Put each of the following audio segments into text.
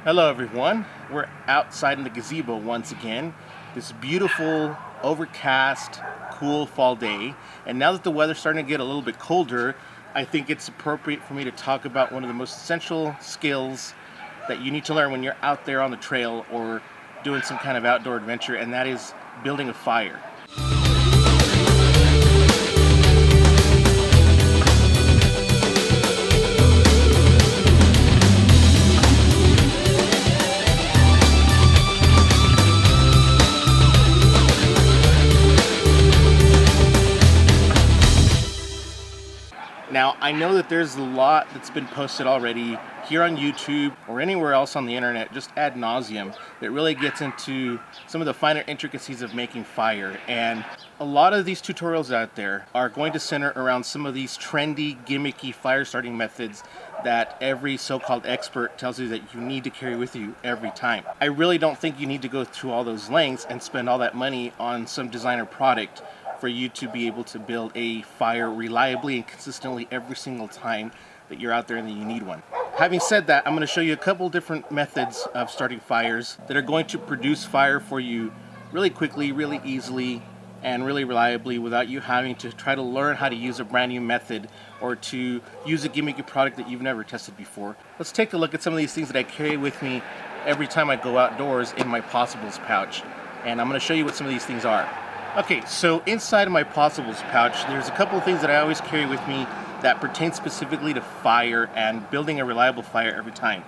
Hello everyone, we're outside in the gazebo once again. This beautiful, overcast, cool fall day. And now that the weather's starting to get a little bit colder, I think it's appropriate for me to talk about one of the most essential skills that you need to learn when you're out there on the trail or doing some kind of outdoor adventure, and that is building a fire. Now, I know that there's a lot that's been posted already here on YouTube or anywhere else on the internet, just ad nauseum, that really gets into some of the finer intricacies of making fire. And a lot of these tutorials out there are going to center around some of these trendy, gimmicky fire starting methods that every so-called expert tells you that you need to carry with you every time. I really don't think you need to go through all those lengths and spend all that money on some designer product for you to be able to build a fire reliably and consistently every single time that you're out there and that you need one. Having said that, I'm going to show you a couple different methods of starting fires that are going to produce fire for you really quickly, really easily, and really reliably without you having to try to learn how to use a brand new method or to use a gimmicky product that you've never tested before. Let's take a look at some of these things that I carry with me every time I go outdoors in my Possibles pouch. And I'm going to show you what some of these things are. Okay, so inside of my Possibles pouch, there's a couple of things that I always carry with me that pertain specifically to fire and building a reliable fire every time.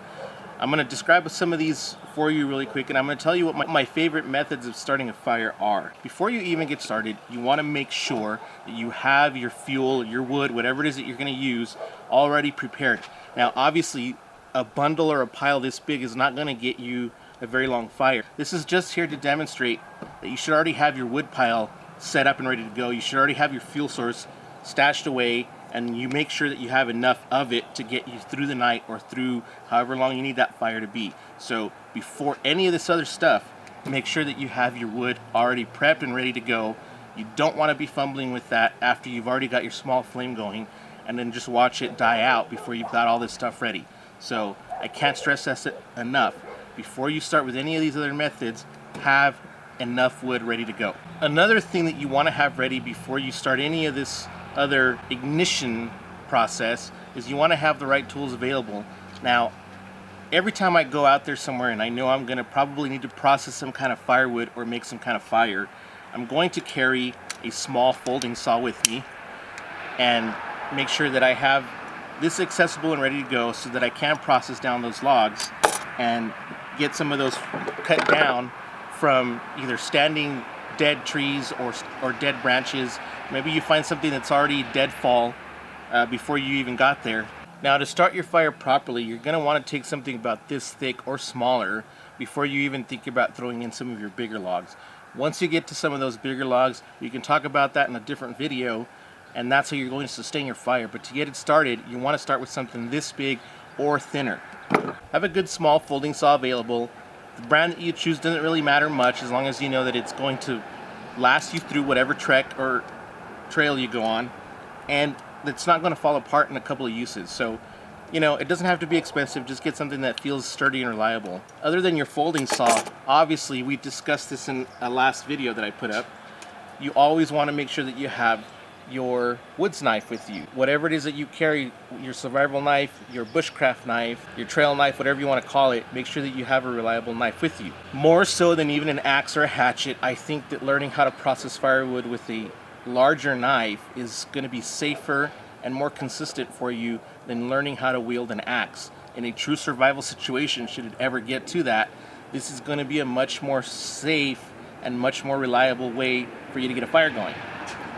I'm going to describe some of these for you really quick, and I'm going to tell you what my favorite methods of starting a fire are. Before you even get started, you want to make sure that you have your fuel, your wood, whatever it is that you're going to use, already prepared. Now, obviously, a bundle or a pile this big is not going to get you a very long fire. This is just here to demonstrate that you should already have your wood pile set up and ready to go. You should already have your fuel source stashed away, and you make sure that you have enough of it to get you through the night or through however long you need that fire to be. So before any of this other stuff, make sure that you have your wood already prepped and ready to go. You don't want to be fumbling with that after you've already got your small flame going and then just watch it die out before you've got all this stuff ready. So I can't stress this enough. Before you start with any of these other methods, have enough wood ready to go. Another thing that you want to have ready before you start any of this other ignition process is you want to have the right tools available. Now, every time I go out there somewhere and I know I'm going to probably need to process some kind of firewood or make some kind of fire, I'm going to carry a small folding saw with me and make sure that I have this accessible and ready to go so that I can process down those logs and get some of those cut down from either standing dead trees or dead branches. Maybe you find something that's already deadfall before you even got there. Now, to start your fire properly, you're going to want to take something about this thick or smaller before you even think about throwing in some of your bigger logs. Once you get to some of those bigger logs, you can talk about that in a different video, and that's how you're going to sustain your fire. But to get it started, you want to start with something this big or thinner. Have a good small folding saw available. The brand that you choose doesn't really matter much as long as you know that it's going to last you through whatever trek or trail you go on, and it's not going to fall apart in a couple of uses. So, you know, it doesn't have to be expensive. Just get something that feels sturdy and reliable. Other than your folding saw, obviously we discussed this in a last video that I put up, you always want to make sure that you have your woods knife with you. Whatever it is that you carry, your survival knife, your bushcraft knife, your trail knife, whatever you want to call it, make sure that you have a reliable knife with you. More so than even an axe or a hatchet, I think that learning how to process firewood with a larger knife is going to be safer and more consistent for you than learning how to wield an axe. In a true survival situation, should it ever get to that, this is going to be a much more safe and much more reliable way for you to get a fire going.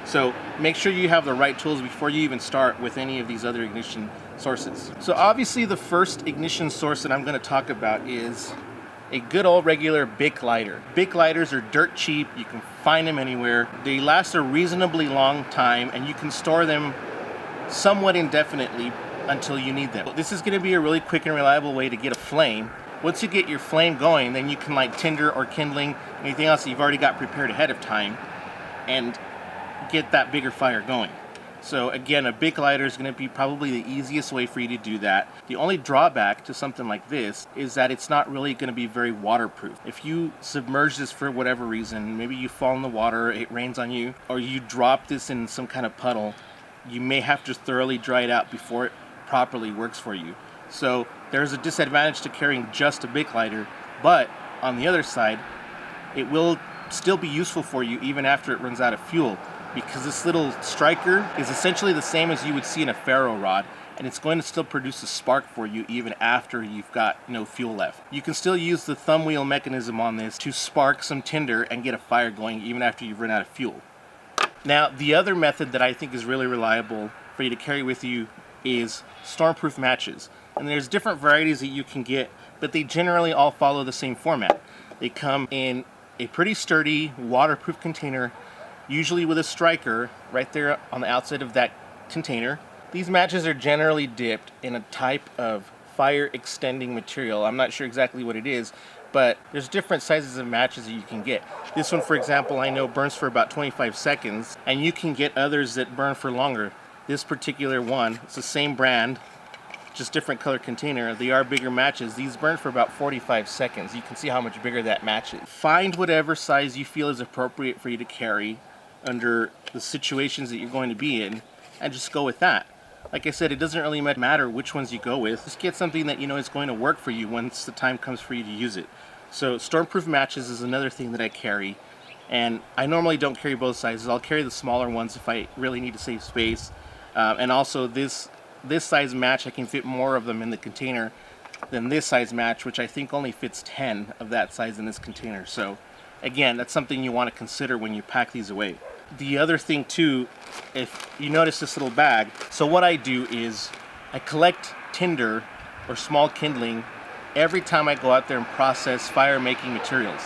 So make sure you have the right tools before you even start with any of these other ignition sources. So obviously the first ignition source that I'm going to talk about is a good old regular Bic lighter. Bic lighters are dirt cheap. You can find them anywhere. They last a reasonably long time, and you can store them somewhat indefinitely until you need them. This is going to be a really quick and reliable way to get a flame. Once you get your flame going, then you can light tinder or kindling, anything else that you've already got prepared ahead of time, and get that bigger fire going. So again, a Bic lighter is going to be probably the easiest way for you to do that. The only drawback to something like this is that it's not really going to be very waterproof. If you submerge this for whatever reason, maybe you fall in the water, it rains on you, or you drop this in some kind of puddle, you may have to thoroughly dry it out before it properly works for you. So there's a disadvantage to carrying just a Bic lighter, but on the other side, it will still be useful for you even after it runs out of fuel, because this little striker is essentially the same as you would see in a ferro rod, and it's going to still produce a spark for you even after you've got no fuel left. You can still use the thumb wheel mechanism on this to spark some tinder and get a fire going even after you've run out of fuel. Now, the other method that I think is really reliable for you to carry with you is stormproof matches. And there's different varieties that you can get, but they generally all follow the same format. They come in a pretty sturdy waterproof container, usually with a striker right there on the outside of that container. These matches are generally dipped in a type of fire extending material. I'm not sure exactly what it is, but there's different sizes of matches that you can get. This one, for example, I know burns for about 25 seconds, and you can get others that burn for longer. This particular one, it's the same brand, just different color container. They are bigger matches. These burn for about 45 seconds. You can see how much bigger that match is. Find whatever size you feel is appropriate for you to carry under the situations that you're going to be in, and just go with that. Like I said, it doesn't really matter which ones you go with. Just get something that you know is going to work for you once the time comes for you to use it. So stormproof matches is another thing that I carry, and I normally don't carry both sizes. I'll carry the smaller ones if I really need to save space, and also this size match, I can fit more of them in the container than this size match, which I think only fits 10 of that size in this container. So again, that's something you want to consider when you pack these away. The other thing too, if you notice this little bag, so what I do is I collect tinder or small kindling every time I go out there and process fire making materials.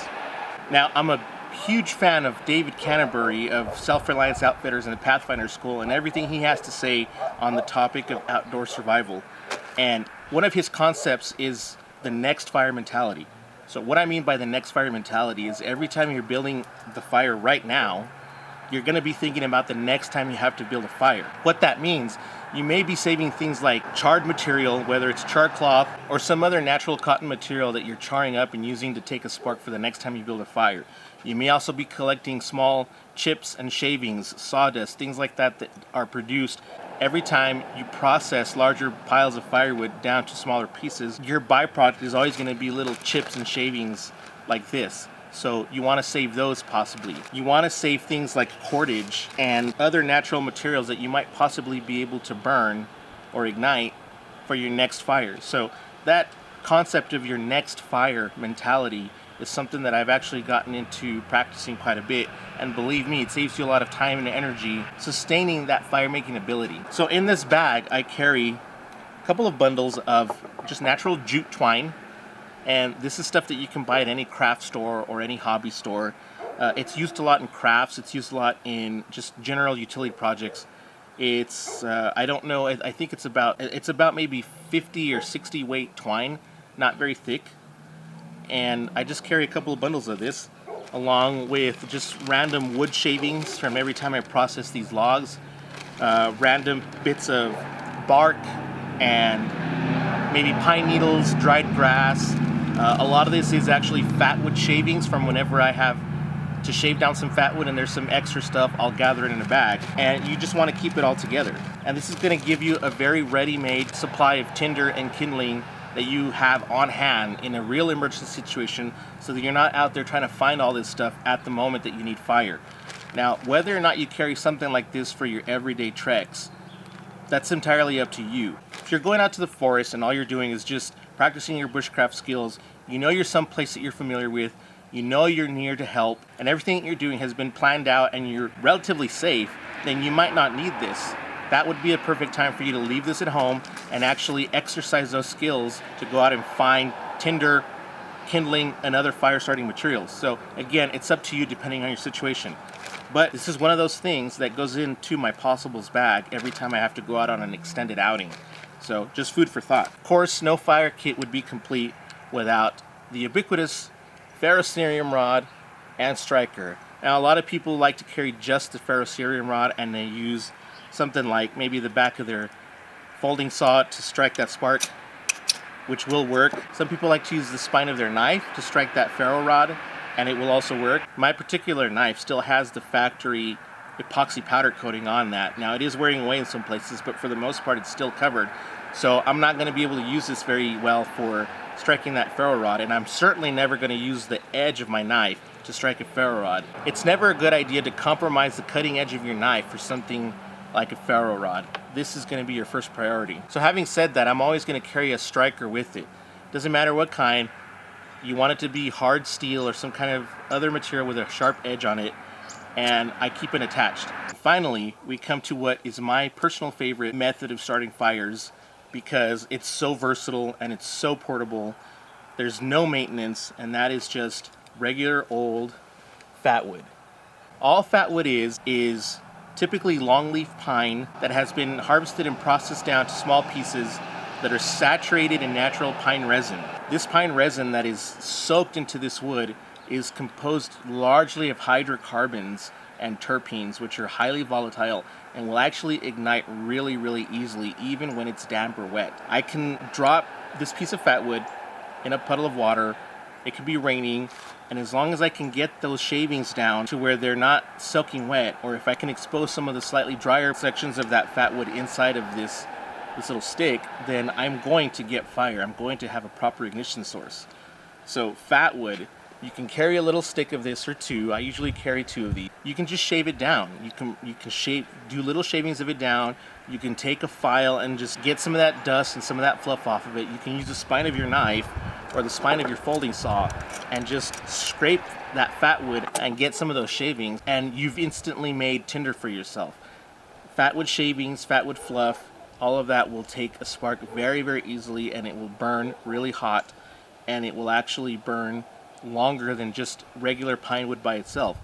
Now, I'm a huge fan of David Canterbury of Self-Reliance Outfitters and the Pathfinder School and everything he has to say on the topic of outdoor survival. And one of his concepts is the next fire mentality. So what I mean by the next fire mentality is every time you're building the fire right now, you're going to be thinking about the next time you have to build a fire. What that means, you may be saving things like charred material, whether it's char cloth or some other natural cotton material that you're charring up and using to take a spark for the next time you build a fire. You may also be collecting small chips and shavings, sawdust, things like that that are produced every time you process larger piles of firewood down to smaller pieces. Your byproduct is always going to be little chips and shavings like this. So you want to save those possibly. You want to save things like cordage and other natural materials that you might possibly be able to burn or ignite for your next fire. So that concept of your next fire mentality is something that I've actually gotten into practicing quite a bit. And believe me, it saves you a lot of time and energy sustaining that fire making ability. So in this bag, I carry a couple of bundles of just natural jute twine. And this is stuff that you can buy at any craft store or any hobby store. It's used a lot in crafts. It's used a lot in just general utility projects. It's, I don't know, I think it's about maybe 50 or 60 weight twine, not very thick. And I just carry a couple of bundles of this, along with just random wood shavings from every time I process these logs, random bits of bark and maybe pine needles, dried grass. A lot of this is actually fatwood shavings from whenever I have to shave down some fatwood and there's some extra stuff, I'll gather it in a bag. And you just want to keep it all together. And this is going to give you a very ready-made supply of tinder and kindling that you have on hand in a real emergency situation, so that you're not out there trying to find all this stuff at the moment that you need fire. Now, whether or not you carry something like this for your everyday treks, that's entirely up to you. If you're going out to the forest and all you're doing is just practicing your bushcraft skills, you know you're someplace that you're familiar with, you know you're near to help, and everything that you're doing has been planned out and you're relatively safe, then you might not need this. That would be a perfect time for you to leave this at home and actually exercise those skills to go out and find tinder, kindling, and other fire starting materials. So again, it's up to you depending on your situation. But this is one of those things that goes into my possibles bag every time I have to go out on an extended outing. So just food for thought. Of course, no fire kit would be complete without the ubiquitous ferrocerium rod and striker. Now, a lot of people like to carry just the ferrocerium rod and they use something like maybe the back of their folding saw to strike that spark, which will work. Some people like to use the spine of their knife to strike that ferro rod, and it will also work. My particular knife still has the factory epoxy powder coating on that. Now it is wearing away in some places, but for the most part it's still covered. So I'm not going to be able to use this very well for striking that ferro rod, and I'm certainly never going to use the edge of my knife to strike a ferro rod. It's never a good idea to compromise the cutting edge of your knife for something like a ferro rod. This is going to be your first priority. So having said that, I'm always going to carry a striker with it. Doesn't matter what kind. You want it to be hard steel or some kind of other material with a sharp edge on it, and I keep it attached. Finally, we come to what is my personal favorite method of starting fires, because it's so versatile and it's so portable. There's no maintenance, and that is just regular old fat wood. All fat wood is typically longleaf pine that has been harvested and processed down to small pieces that are saturated in natural pine resin. This pine resin that is soaked into this wood is composed largely of hydrocarbons and terpenes, which are highly volatile and will actually ignite really, really easily, even when it's damp or wet. I can drop this piece of fat wood in a puddle of water. It could be raining, and as long as I can get those shavings down to where they're not soaking wet, or if I can expose some of the slightly drier sections of that fat wood inside of this little stick, then I'm going to get fire. I'm going to have a proper ignition source. So fat wood, you can carry a little stick of this or two. I usually carry 2 of these. You can just shave it down. You can do little shavings of it down. You can take a file and just get some of that dust and some of that fluff off of it. You can use the spine of your knife or the spine of your folding saw and just scrape that fat wood and get some of those shavings, and you've instantly made tinder for yourself. Fat wood shavings, fat wood fluff, all of that will take a spark very, very easily, and it will burn really hot, and it will actually burn longer than just regular pine wood by itself.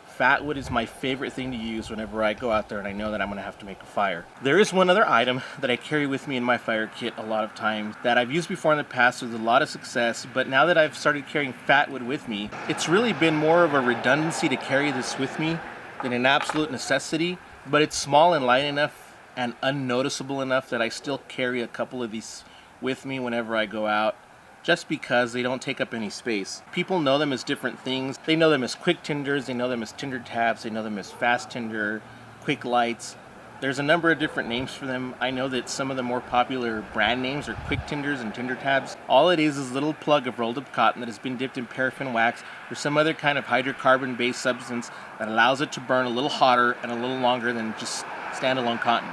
Fat wood is my favorite thing to use whenever I go out there and I know that I'm going to have to make a fire. There is one other item that I carry with me in my fire kit a lot of times that I've used before in the past with a lot of success, but now that I've started carrying fat wood with me, it's really been more of a redundancy to carry this with me than an absolute necessity, but it's small and light enough and unnoticeable enough that I still carry a couple of these with me whenever I go out, just because they don't take up any space. People know them as different things. They know them as quick tinders, they know them as tinder tabs, they know them as fast tinder, quick lights. There's a number of different names for them. I know that some of the more popular brand names are quick tinders and tinder tabs. All it is a little plug of rolled up cotton that has been dipped in paraffin wax or some other kind of hydrocarbon based substance that allows it to burn a little hotter and a little longer than just standalone cotton.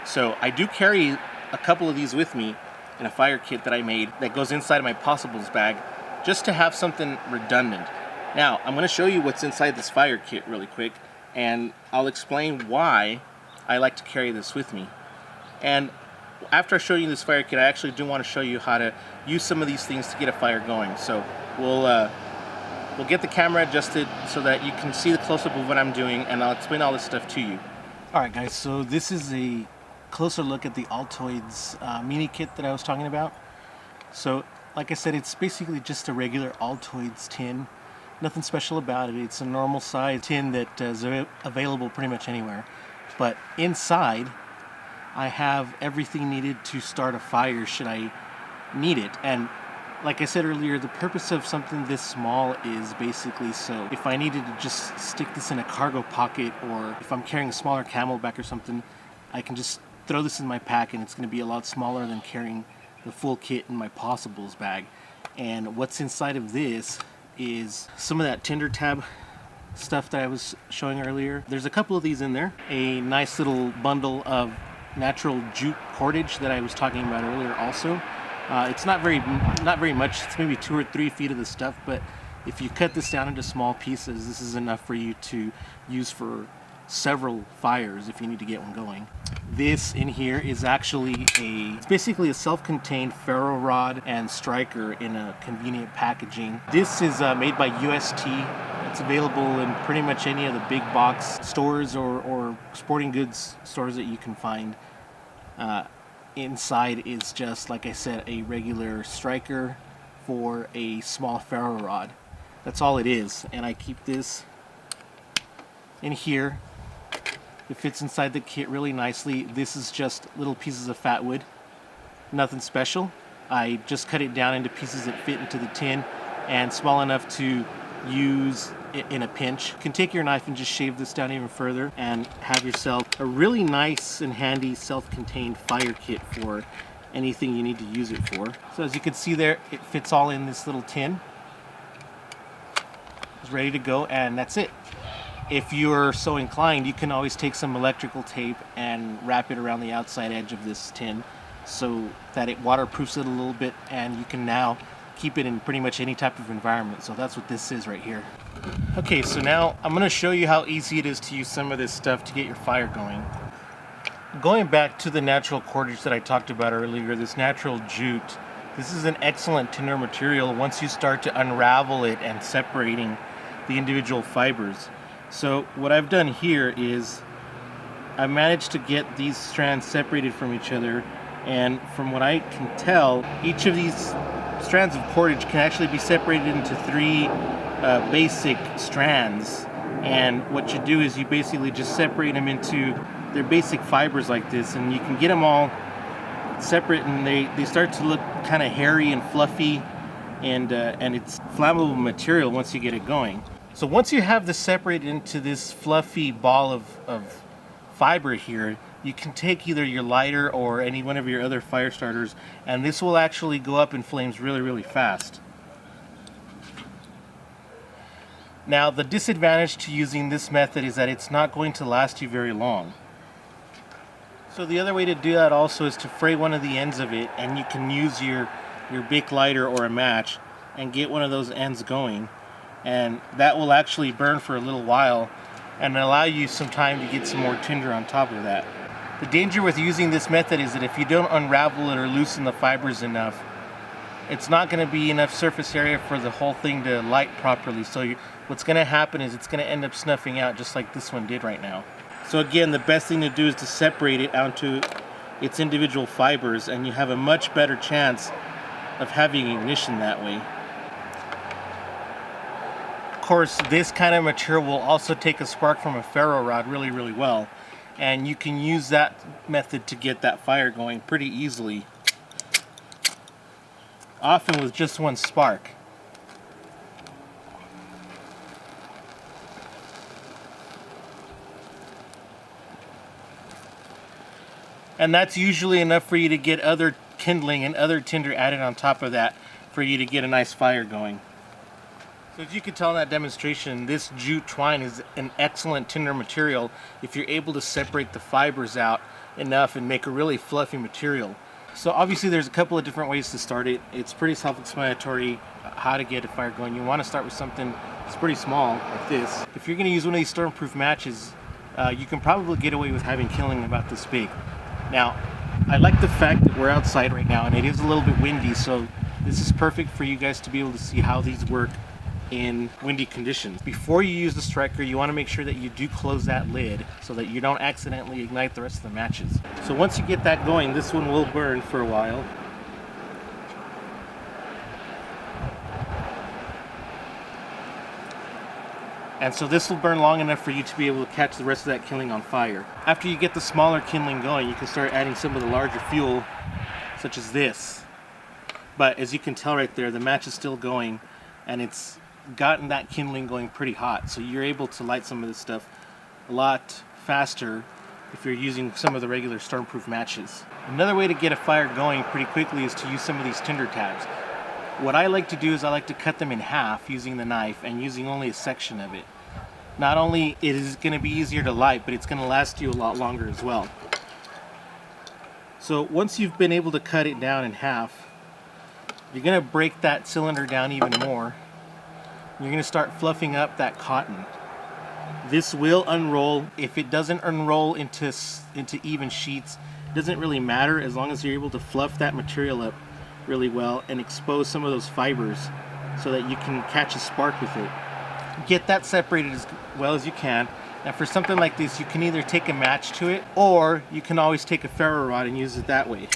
So I do carry a couple of these with me in a fire kit that I made that goes inside of my possibles bag, just to have something redundant. Now, I'm going to show you what's inside this fire kit really quick, and I'll explain why I like to carry this with me. And after I show you this fire kit, I actually do want to show you how to use some of these things to get a fire going. So we'll get the camera adjusted so that you can see the close-up of what I'm doing, and I'll explain all this stuff to you. Alright guys, so this is a closer look at the Altoids mini kit that I was talking about. So like I said, it's basically just a regular Altoids tin. Nothing special about it. It's a normal size tin that is available pretty much anywhere. But inside I have everything needed to start a fire should I need it. And like I said earlier, the purpose of something this small is basically so if I needed to just stick this in a cargo pocket, or if I'm carrying a smaller Camelback or something, I can just throw this in my pack and it's going to be a lot smaller than carrying the full kit in my possibles bag. And what's inside of this is some of that tinder tab stuff that I was showing earlier. There's a couple of these in there. A nice little bundle of natural jute cordage that I was talking about earlier also. It's not very much. It's maybe 2 or 3 feet of the stuff, but if you cut this down into small pieces, this is enough for you to use for several fires if you need to get one going. This in here is actually it's basically a self-contained ferro rod and striker in a convenient packaging. This is made by UST. It's available in pretty much any of the big box stores or sporting goods stores that you can find. Inside is just, like I said, a regular striker for a small ferro rod. That's all it is. And I keep this in here It fits inside the kit really nicely. This is just little pieces of fat wood, nothing special. I just cut it down into pieces that fit into the tin and small enough to use in a pinch. You can take your knife and just shave this down even further and have yourself a really nice and handy self-contained fire kit for anything you need to use it for. So as you can see there, it fits all in this little tin. It's ready to go, and that's it. If you're so inclined, you can always take some electrical tape and wrap it around the outside edge of this tin so that it waterproofs it a little bit, and you can now keep it in pretty much any type of environment. So that's what this is right here. Okay, so now I'm going to show you how easy it is to use some of this stuff to get your fire going. Going back to the natural cordage that I talked about earlier, this natural jute, this is an excellent tinder material once you start to unravel it and separating the individual fibers. So what I've done here is I managed to get these strands separated from each other, and from what I can tell, each of these strands of cordage can actually be separated into three basic strands. And what you do is you basically just separate them into their basic fibers like this, and you can get them all separate, and they start to look kind of hairy and fluffy, and it's flammable material once you get it going. So once you have this separated into this fluffy ball of fiber here, you can take either your lighter or any one of your other fire starters, and this will actually go up in flames really, really fast. Now, the disadvantage to using this method is that it's not going to last you very long. So the other way to do that also is to fray one of the ends of it, and you can use your Bic lighter or a match and get one of those ends going, and that will actually burn for a little while and allow you some time to get some more tinder on top of that. The danger with using this method is that if you don't unravel it or loosen the fibers enough, it's not going to be enough surface area for the whole thing to light properly. So what's going to happen is it's going to end up snuffing out just like this one did right now. So again, the best thing to do is to separate it out to its individual fibers, and you have a much better chance of having ignition that way. Of course, this kind of material will also take a spark from a ferro rod really, really well, and you can use that method to get that fire going pretty easily, often with just one spark. And that's usually enough for you to get other kindling and other tinder added on top of that for you to get a nice fire going. So as you can tell in that demonstration, this jute twine is an excellent tinder material if you're able to separate the fibers out enough and make a really fluffy material. So obviously there's a couple of different ways to start it. It's pretty self-explanatory how to get a fire going. You want to start with something that's pretty small like this. If you're going to use one of these stormproof matches, you can probably get away with having kindling about this big. Now, I like the fact that we're outside right now and it is a little bit windy, so this is perfect for you guys to be able to see how these work in windy conditions. Before you use the striker, you want to make sure that you do close that lid so that you don't accidentally ignite the rest of the matches. So once you get that going, this one will burn for a while. And so this will burn long enough for you to be able to catch the rest of that kindling on fire. After you get the smaller kindling going, you can start adding some of the larger fuel, such as this. But as you can tell right there, the match is still going, and it's gotten that kindling going pretty hot. So you're able to light some of this stuff a lot faster if you're using some of the regular stormproof matches. Another way to get a fire going pretty quickly is to use some of these tinder tabs. What I like to do is I like to cut them in half using the knife and using only a section of it. Not only is it going to be easier to light, but it's going to last you a lot longer as well. So once you've been able to cut it down in half, you're going to break that cylinder down even more. You're going to start fluffing up that cotton. This will unroll. If it doesn't unroll into even sheets, it doesn't really matter as long as you're able to fluff that material up really well and expose some of those fibers so that you can catch a spark with it. Get that separated as well as you can. And for something like this, you can either take a match to it, or you can always take a ferro rod and use it that way.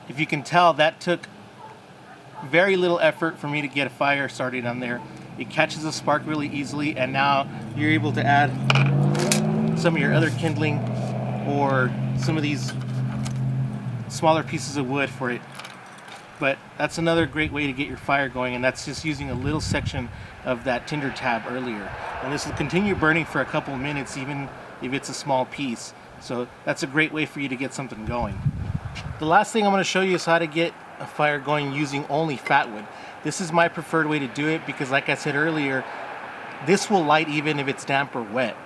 If you can tell, that took very little effort for me to get a fire started on there, It catches a spark really easily, and now you're able to add some of your other kindling or some of these smaller pieces of wood for it. But that's another great way to get your fire going, and that's just using a little section of that tinder tab earlier. And this will continue burning for a couple minutes even if it's a small piece. So that's a great way for you to get something going. The last thing I'm going to show you is how to get a fire going using only fat wood. This is my preferred way to do it because, like I said earlier, this will light even if it's damp or wet.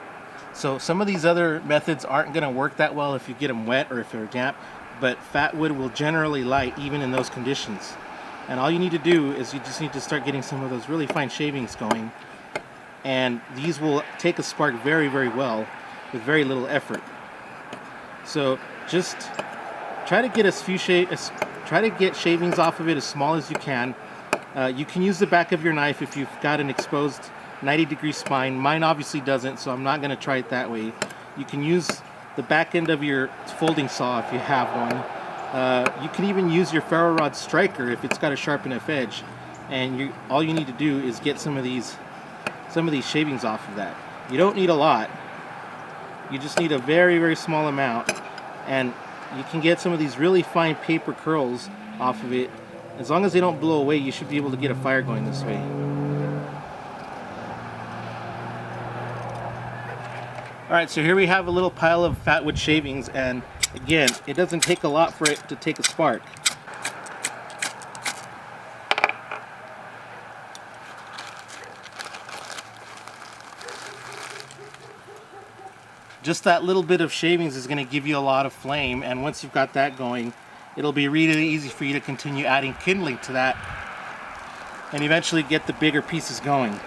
So some of these other methods aren't going to work that well if you get them wet or if they're damp, but fat wood will generally light even in those conditions. And all you need to do is you just need to start getting some of those really fine shavings going, and these will take a spark very, very well with very little effort. So just try to get try to get shavings off of it as small as you can. You can use the back of your knife if you've got an exposed 90-degree spine. Mine obviously doesn't, so I'm not going to try it that way. You can use the back end of your folding saw if you have one. You can even use your ferro rod striker if it's got a sharp enough edge. And all you need to do is get some of these shavings off of that. You don't need a lot. You just need a very, very small amount, and you can get some of these really fine paper curls off of it. As long as they don't blow away, you should be able to get a fire going this way. Alright, so here we have a little pile of fat wood shavings, and again, it doesn't take a lot for it to take a spark. Just that little bit of shavings is going to give you a lot of flame, and once you've got that going, it'll be really easy for you to continue adding kindling to that and eventually get the bigger pieces going.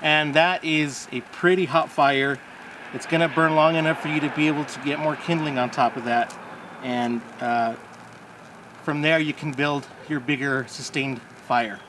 And that is a pretty hot fire. It's going to burn long enough for you to be able to get more kindling on top of that, and from there you can build your bigger sustained fire.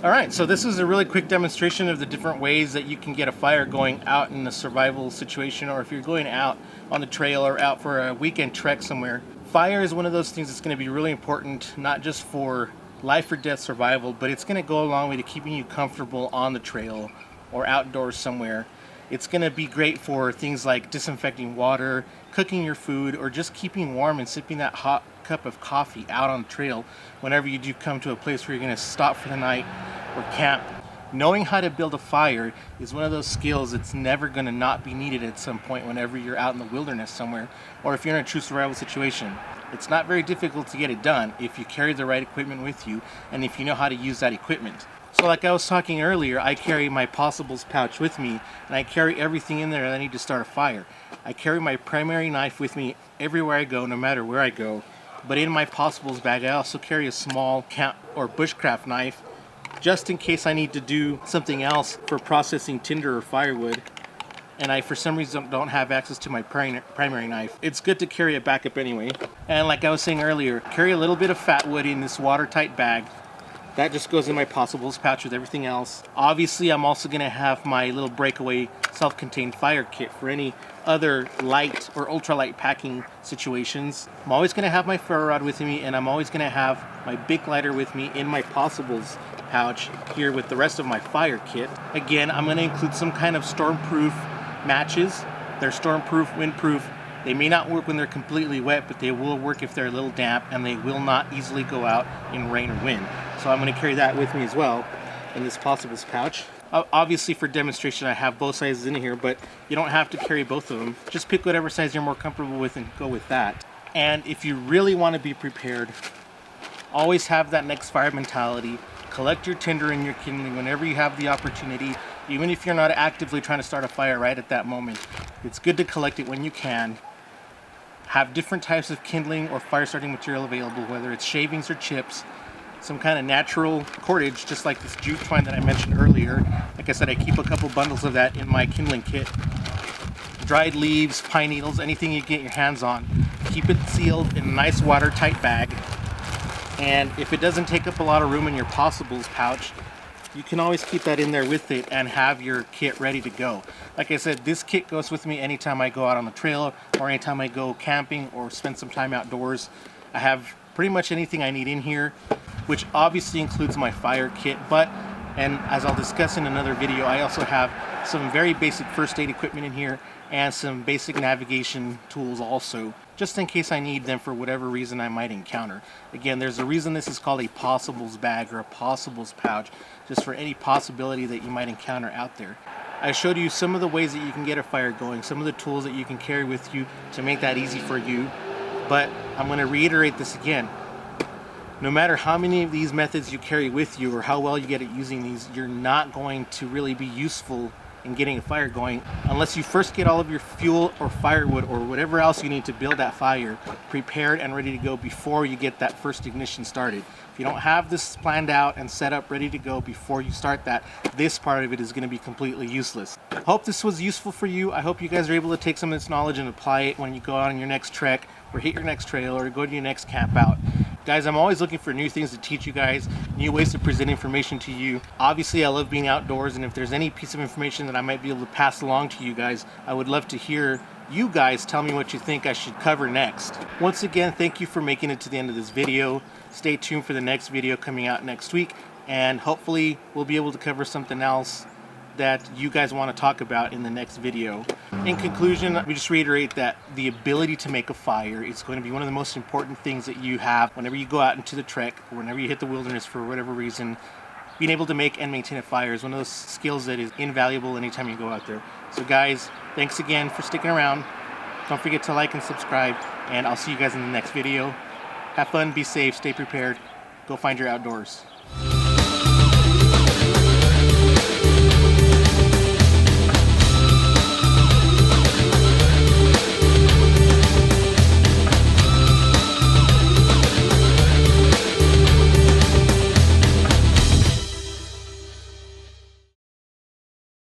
Alright, so this is a really quick demonstration of the different ways that you can get a fire going out in a survival situation, or if you're going out on the trail or out for a weekend trek somewhere. Fire is one of those things that's going to be really important, not just for life or death survival, but it's going to go a long way to keeping you comfortable on the trail or outdoors somewhere. It's going to be great for things like disinfecting water, cooking your food, or just keeping warm and sipping that hot cup of coffee out on the trail whenever you do come to a place where you're going to stop for the night or camp. Knowing how to build a fire is one of those skills that's never going to not be needed at some point whenever you're out in the wilderness somewhere, or if you're in a true survival situation. It's not very difficult to get it done if you carry the right equipment with you and if you know how to use that equipment. So like I was talking earlier, I carry my Possibles pouch with me, and I carry everything in there that I need to start a fire. I carry my primary knife with me everywhere I go, no matter where I go. But in my Possibles bag, I also carry a small camp or bushcraft knife, just in case I need to do something else for processing tinder or firewood, and I for some reason don't have access to my primary knife. It's good to carry a backup anyway. And like I was saying earlier, carry a little bit of fat wood in this watertight bag. That just goes in my Possibles pouch with everything else. Obviously, I'm also going to have my little breakaway self-contained fire kit for any other light or ultralight packing situations. I'm always going to have my ferro rod with me, and I'm always going to have my big lighter with me in my Possibles pouch here with the rest of my fire kit. Again, I'm going to include some kind of stormproof matches. They're stormproof, windproof. They may not work when they're completely wet, but they will work if they're a little damp, and they will not easily go out in rain or wind. So I'm going to carry that with me as well in this Possibles pouch. Obviously for demonstration I have both sizes in here, but you don't have to carry both of them. Just pick whatever size you're more comfortable with and go with that. And if you really want to be prepared, always have that next fire mentality. Collect your tinder and your kindling whenever you have the opportunity. Even if you're not actively trying to start a fire right at that moment, it's good to collect it when you can. Have different types of kindling or fire starting material available, whether it's shavings or chips, some kind of natural cordage, just like this jute twine that I mentioned earlier. Like I said, I keep a couple bundles of that in my kindling kit. Dried leaves, pine needles, anything you get your hands on. Keep it sealed in a nice watertight bag. And if it doesn't take up a lot of room in your Possibles pouch, you can always keep that in there with it and have your kit ready to go. Like I said, this kit goes with me anytime I go out on the trail or anytime I go camping or spend some time outdoors. I have pretty much anything I need in here, which obviously includes my fire kit, and as I'll discuss in another video, I also have some very basic first aid equipment in here and some basic navigation tools also, just in case I need them for whatever reason I might encounter. Again, there's a reason this is called a possibles bag or a possibles pouch, just for any possibility that you might encounter out there. I showed you some of the ways that you can get a fire going, some of the tools that you can carry with you to make that easy for you, but I'm going to reiterate this again. No matter how many of these methods you carry with you or how well you get at using these, you're not going to really be useful in getting a fire going unless you first get all of your fuel or firewood or whatever else you need to build that fire prepared and ready to go before you get that first ignition started. If you don't have this planned out and set up ready to go before you start that, this part of it is going to be completely useless. Hope this was useful for you. I hope you guys are able to take some of this knowledge and apply it when you go out on your next trek or hit your next trail or go to your next camp out. Guys, I'm always looking for new things to teach you guys, new ways to present information to you. Obviously, I love being outdoors, and if there's any piece of information that I might be able to pass along to you guys, I would love to hear you guys tell me what you think I should cover next. Once again, thank you for making it to the end of this video. Stay tuned for the next video coming out next week, and hopefully we'll be able to cover something else that you guys want to talk about in the next video. In conclusion, we just reiterate that the ability to make a fire is going to be one of the most important things that you have whenever you go out into the trek or whenever you hit the wilderness for whatever reason. Being able to make and maintain a fire is one of those skills that is invaluable anytime you go out there. So guys, thanks again for sticking around. Don't forget to like and subscribe, and I'll see you guys in the next video. Have fun, be safe, stay prepared, go find your outdoors.